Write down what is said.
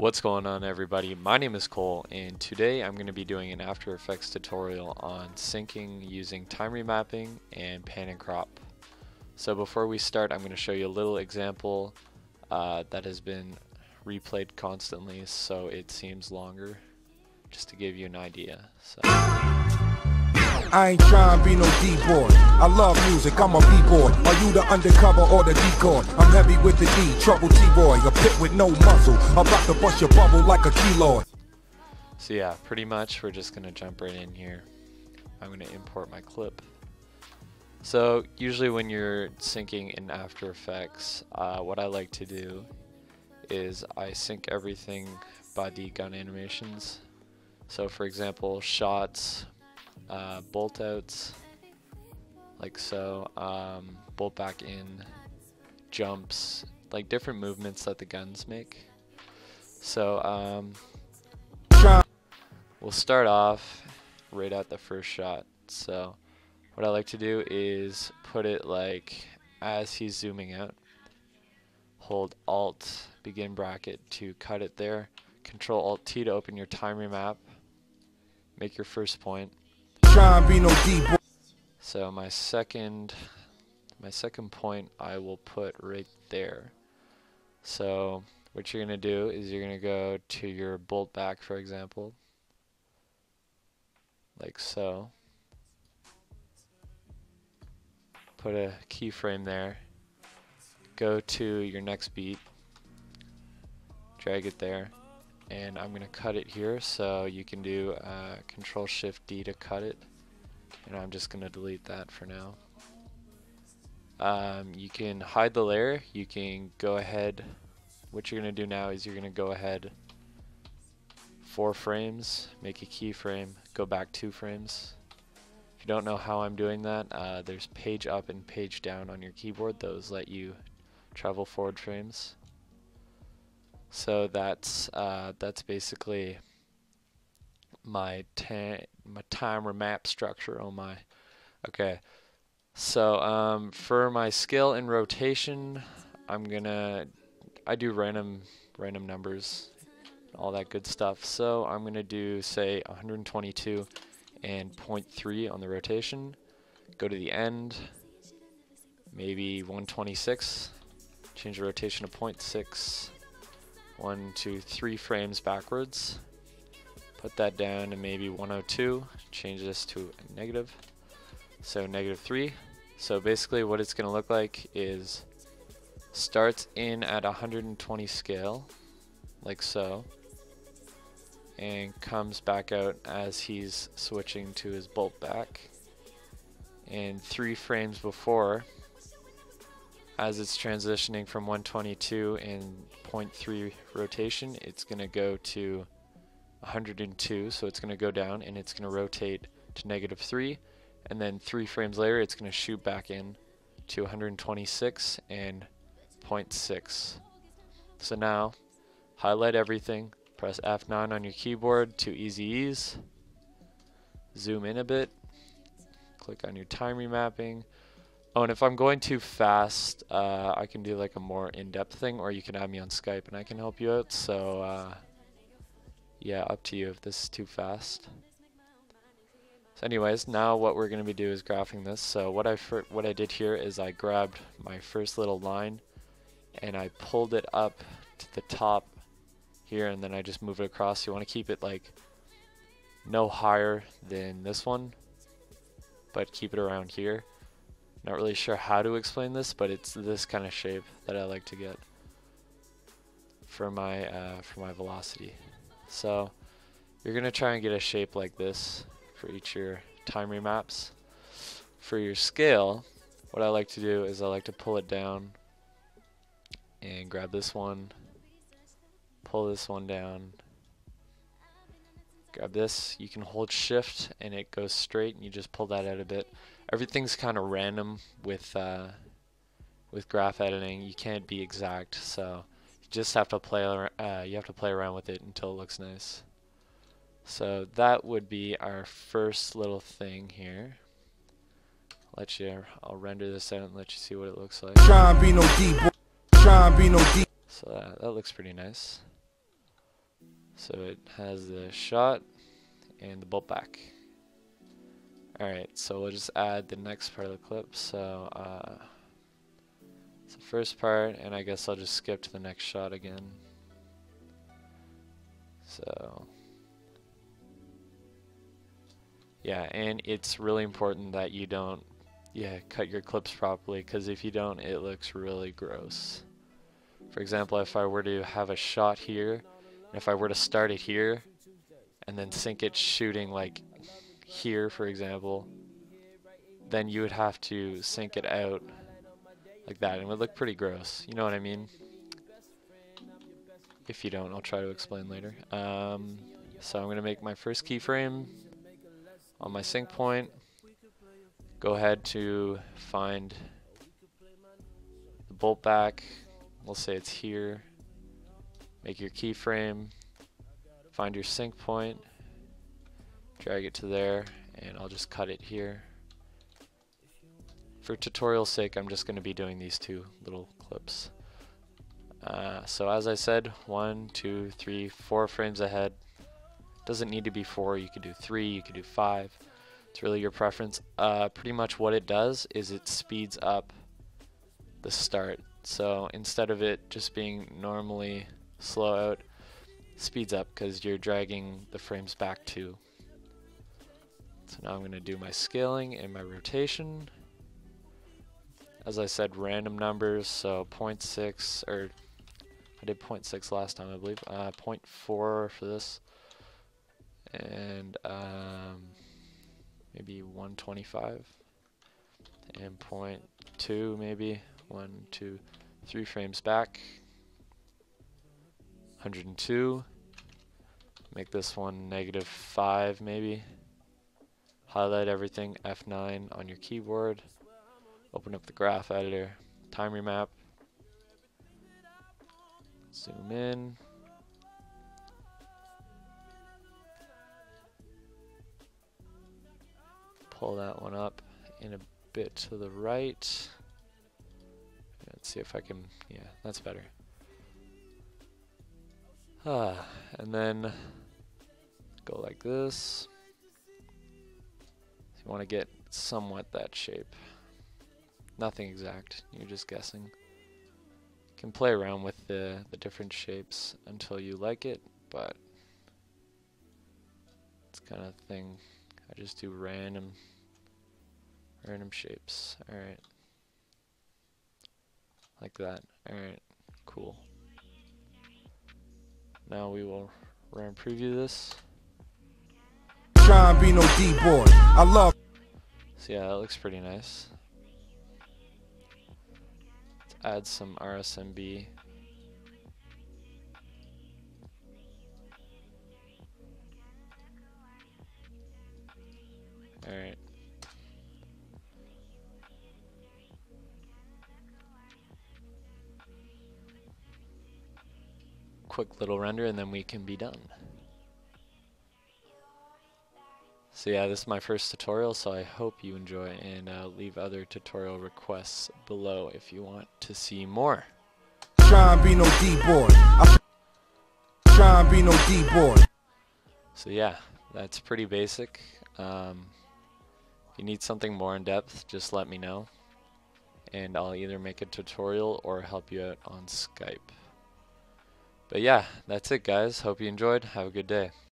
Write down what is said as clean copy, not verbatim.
What's going on, everybody? My name is Cole, and today I'm going to be doing an After Effects tutorial on syncing using time remapping and pan and crop. So before we start, I'm going to show you a little example that has been replayed constantly, so it seems longer, just to give you an idea. So. I ain't trying to be no D-boy. I love music, I'm a B-boy. Are you the undercover or the decoy? I'm heavy with the D, trouble T-boy. A pit with no muzzle, about to bust your bubble like a keloid. So yeah, pretty much we're just going to jump right in here. I'm going to import my clip. So usually when you're syncing in After Effects, what I like to do is I sync everything by the gun animations. So for example, shots, bolt outs, like so, bolt back in, jumps, like different movements that the guns make. So we'll start off right at the first shot. So what I like to do is put it like as he's zooming out, hold Alt begin bracket to cut it there, Control Alt T to open your time remap, make your first point. So my second point I will put right there. So what you're gonna do is you're gonna go to your bolt back, for example, like so. Put a keyframe there. Go to your next beat, drag it there, and I'm gonna cut it here. So you can do Control Shift D to cut it. And I'm just going to delete that for now. You can hide the layer. You can go ahead. What you're going to do now is you're going to go ahead 4 frames, make a keyframe, go back 2 frames. If you don't know how I'm doing that, there's page up and page down on your keyboard. Those let you travel forward frames. So that's basically my time remap structure. Oh my. Okay, so for my scale and rotation, I do random numbers, all that good stuff. So I'm gonna do, say, 122 and 0.3 on the rotation. Go to the end, maybe 126. Change the rotation to 0.6. 1, 2, 3 frames backwards. Put that down to maybe 102, change this to a negative, so -3. So basically what it's going to look like is starts in at 120 scale, like so, and comes back out as he's switching to his bolt back. And 3 frames before, as it's transitioning from 122 and 0.3 rotation, it's going to go to 102, so it's going to go down and it's going to rotate to -3, and then 3 frames later it's going to shoot back in to 126 and 0.6. So now highlight everything, press F9 on your keyboard to easy ease, zoom in a bit, click on your time remapping. Oh, and if I'm going too fast, I can do like a more in-depth thing, or you can add me on Skype and I can help you out. So yeah, up to you if this is too fast. So anyways, now what we're going to be doing is graphing this. So what I did here is I grabbed my first little line and I pulled it up to the top here, and then I just move it across. You want to keep it like no higher than this one, but keep it around here. Not really sure how to explain this, but it's this kind of shape that I like to get for my velocity. So you're going to try and get a shape like this for each of your time remaps. For your scale, what I like to do is I like to pull it down and grab this one, pull this one down, grab this. You can hold shift and it goes straight, and you just pull that out a bit. Everything's kind of random with graph editing. You can't be exact, so just have to play around with it until it looks nice. So that would be our first little thing here. I'll render this out and let you see what it looks like. So that looks pretty nice. So it has the shot and the bolt back. Alright, so we'll just add the next part of the clip. So it's the first part, and I guess I'll just skip to the next shot again. So yeah, and it's really important that you don't cut your clips properly, because if you don't, it looks really gross. For example, if I were to have a shot here, and if I were to start it here and then sync it shooting like here, for example, then you would have to sync it out like that, and it would look pretty gross. You know what I mean? If you don't, I'll try to explain later. So I'm going to make my first keyframe on my sync point. Go ahead to find the bolt back. We'll say it's here. Make your keyframe. Find your sync point. Drag it to there, and I'll just cut it here. For tutorial's sake, I'm just going to be doing these two little clips. So as I said, 1, 2, 3, 4 frames ahead. Doesn't need to be 4, you could do 3, you could do 5. It's really your preference. Pretty much what it does is it speeds up the start. So instead of it just being normally slow out, it speeds up because you're dragging the frames back too. So now I'm going to do my scaling and my rotation. As I said, random numbers, so 0.6, or I did 0.6 last time, I believe. 0.4 for this, and maybe 125, and 0.2 maybe, 1, 2, 3 frames back. 102. Make this one -5 maybe. Highlight everything, F9 on your keyboard. Open up the graph editor, time remap, zoom in, pull that one up in a bit to the right. Let's see if I can, yeah, that's better. And then go like this. You want to get somewhat that shape. Nothing exact, you're just guessing. You can play around with the different shapes until you like it, but it's kind of thing. I just do random shapes. Alright. Like that. Alright, cool. Now we will run preview this. Try and be no D-boy. I love. So yeah, that looks pretty nice. Add some RSMB. Alright. Quick little render and then we can be done. So yeah, this is my first tutorial, so I hope you enjoy, and leave other tutorial requests below if you want to see more. Try and be no D-boy. Try and be no D-boy. So yeah, that's pretty basic. If you need something more in depth, just let me know, and I'll either make a tutorial or help you out on Skype. But yeah, that's it guys. Hope you enjoyed. Have a good day.